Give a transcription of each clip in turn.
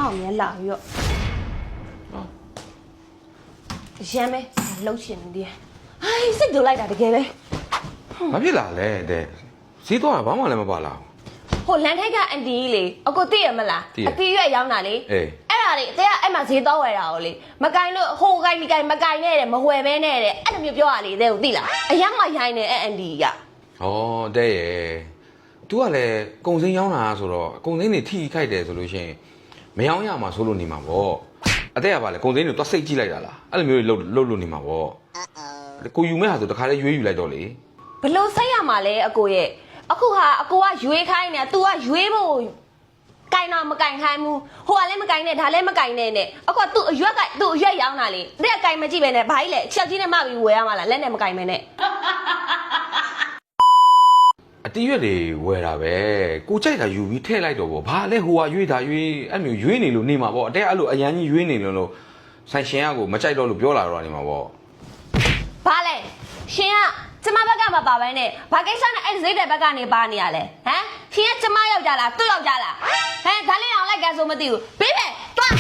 ငါ့ကိုမြန်လာပြီးတော့ရမ်းမဲလှုပ်ရှင်နေတယ်ဟိုင်းစိတ်တူလိုက်တာတကယ်ပဲ ဘာဖြစ်လာလဲတဲ့ဈေးတော့ဘာမှလည်းမပါလာ ဟိုလန်ထိုက်ကအန်တီကြီးလေအကိုသိရမလားအတီးရွက်ရောင်းတာလေအဲ့ဒါလေအသေးကအဲ့မှာဈေးတော့ဝယ်တာကိုလေမကင်လို့ဟိုကိုင်ဒီကိုင်မကင်နဲ့တဲ့မဝယ်ပဲနဲ့တဲ့အဲ့လိုမျိုးပြောရလေတဲ့ကိုသိလားအရမ်းမရိုင်းနဲ့အဲ့အန်တီကြီးက ဩတဲ့ရဲ့ तू ကလည်းကုံစိမ်းရောင်းတာဆိုတော့ကုံစိမ်းတွေထိခိုက်တယ်ဆိုလို့ရှိရင်မရောင်းရမှာဆိုလို့နေမှာပေါ့အတဲ့ကပါလေကုံစိမ်းတွေသွားစိတ်ကြည့်လိုက်တာလားအဲ့လိုမျိုးတွေလှုပ်လို့နေမှာပေါ့ကိုယူမဲ့ဟာဆိုတခါလေးရွေးယူလိုက်တော့လေ ဘလို့စိတ်ရမှာလဲအကိုရဲ့အခုဟာအကိုကရွေးခိုင်းနေ तू ကရွေးဖို့ကင်တော့မကင်ခိုင်းဘူးဟိုကလည်းမကင်နဲ့ဒါလည်းမကင်နဲ့နဲ့အခုက तू အရွက်က तू အရွက်ရောင်းတာလေတဲ့ကင်မကြည့်ပဲနဲ့ဘာကြီးလဲချက်ကြီးနဲ့မှပြီးဝယ်ရမှာလားလက်နဲ့မကင်ပဲနဲ့ အတီးရွက်တွေဝယ်တာပဲကိုကြိုက်တာယူပြီးထည့်လိုက်တော့ဗောဘာလဲဟိုကရွေးတာရွေးအဲ့မျိုးရွေးနေလို့နေမှာဗောအတဲ့အဲ့လိုအရန်ကြီးရွေးနေလို့ဆိုင်ရှင်ကကိုမကြိုက်တော့လို့ပြောလာတော့နေမှာဗော ဘာလဲရှင်ကကျမဘက်ကမပါဘဲနဲ့ဘာကိစ္စနဲ့အဲ့ဈေးတဲ့ဘက်ကနေပါနေရလဲဟမ်ရှင်ကကျမယောက်ျားလားသူ့ယောက်ျားလားဟမ်ဒါလေးအောင်လိုက်ကဲဆိုမသိဘူးဘေးပဲတွား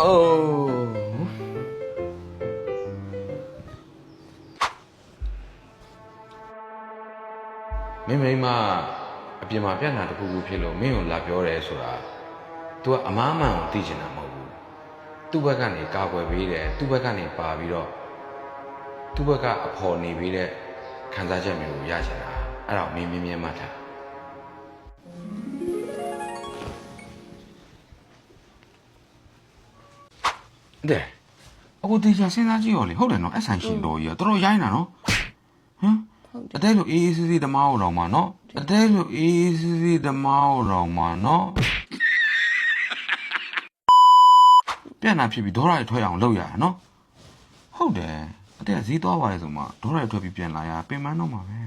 အိုးမင်းမအပြင်မှာပြဿနာတစ်ခုခုဖြစ်လို့မင်းကိုလာပြောတယ်ဆိုတာ तू ကအမားမှန်ကိုသိချင်တာမဟုတ်ဘူးသူ့ဘက်ကနေကာကွယ်ပေးတယ်သူ့ဘက်ကနေပါပြီးတော့သူ့ဘက်ကအဖော်နေပြီးတဲ့ခံစားချက်မျိုးကိုရချင်တာအဲ့ဒါကိုမင်းမြင်မှတ်ထားတဲ့အခုတေချာစဉ်းစားကြည့်ရောလေဟုတ်တယ်နော်အဆိုင်ရှင်တော်ကြီးကတော်တော်ရိုင်းတာနော်ဟမ်အတဲလိုအေးအေးဆေးဆေးဓမ္မအောင်တော်မှာနော်အတဲလိုအေးအေးဆေးဆေးဓမ္မအောင်တော်မှာနော်ပြန်လာဖြစ်ပြီးဒေါ်ရရထွက်အောင်လုပ်ရတာနော်ဟုတ်တယ်အတဲဈေးသွားပါလေဆိုမှဒေါ်ရရထွက်ပြီးပြန်လာရပင်မတော့မှာပဲ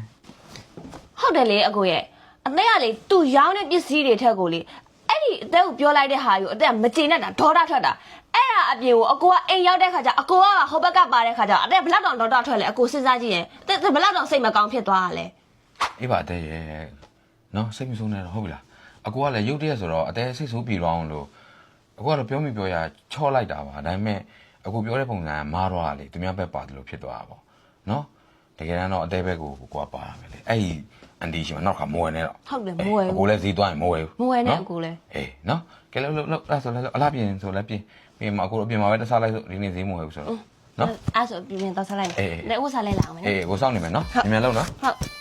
ဟုတ်တယ်လေအကိုရဲ့အသက်ကလေသူရောင်းတဲ့ပစ္စည်းတွေထက်ကိုလေအဲ့ဒီအသက်ကိုပြောလိုက်တဲ့ဟာယူအသက်ကမကျေနပ်တာဒေါသထွက်တာအဲ့ဒါအပြင်ကိုအကိုကအိမ်ရောက်တဲ့ခါကျအကိုကဟိုဘက်ကပါတဲ့ခါကျအသက်ဘလောက်တောင်ဒေါသထွက်လဲအကိုစဉ်းစားကြည့်ရင်ဘလောက်တောင်စိတ်မကောင်းဖြစ်သွားတာလဲ အေးပါတဲ့ရဲ့နော်စိတ်မဆိုးနဲ့တော့ဟုတ်ပြီလားအကိုကလည်းရုတ်တရက်ဆိုတော့အတဲစိတ်ဆိုးပြေတော့အောင်လို့အကိုကတော့ပြောမိပြောရချော့လိုက်တာပါဒါပေမဲ့အကိုပြောတဲ့ပုံစံကမားတော့လေသူများဘက်ပါတယ်လို့ဖြစ်သွားတာပေါ့နော်တကယ်တမ်းတော့အတဲဘက်ကိုကိုကပါတာပဲလေအဲ့ဒီအန်ဒီရှင်နောက်ခါမဝယ်နဲ့တော့ ဟုတ်တယ်မဝယ် အ ဘူး ကိုလည်းဈေးသွားရင်မဝယ်ဘူး မဝယ်နဲ့အကိုလည်း အေးနော်ကဲလို့အဲ့ဆိုလည်းအလားပြင်ဆိုလည်းပြင်ပြင်မှာအကိုအပြင်မှာပဲတစားလိုက်ဆိုဒီနေ့ဈေးမဝယ်ဘူးဆိုတော့နော် အဲ့ဆိုပြင်တော့ဆက်လိုက် အေး လက်ဝတ်စားလိုက်လာအောင်မယ်နော် အေးကိုစောင့်နေမယ်နော်မြန်မြန်လုပ်နော် ဟုတ်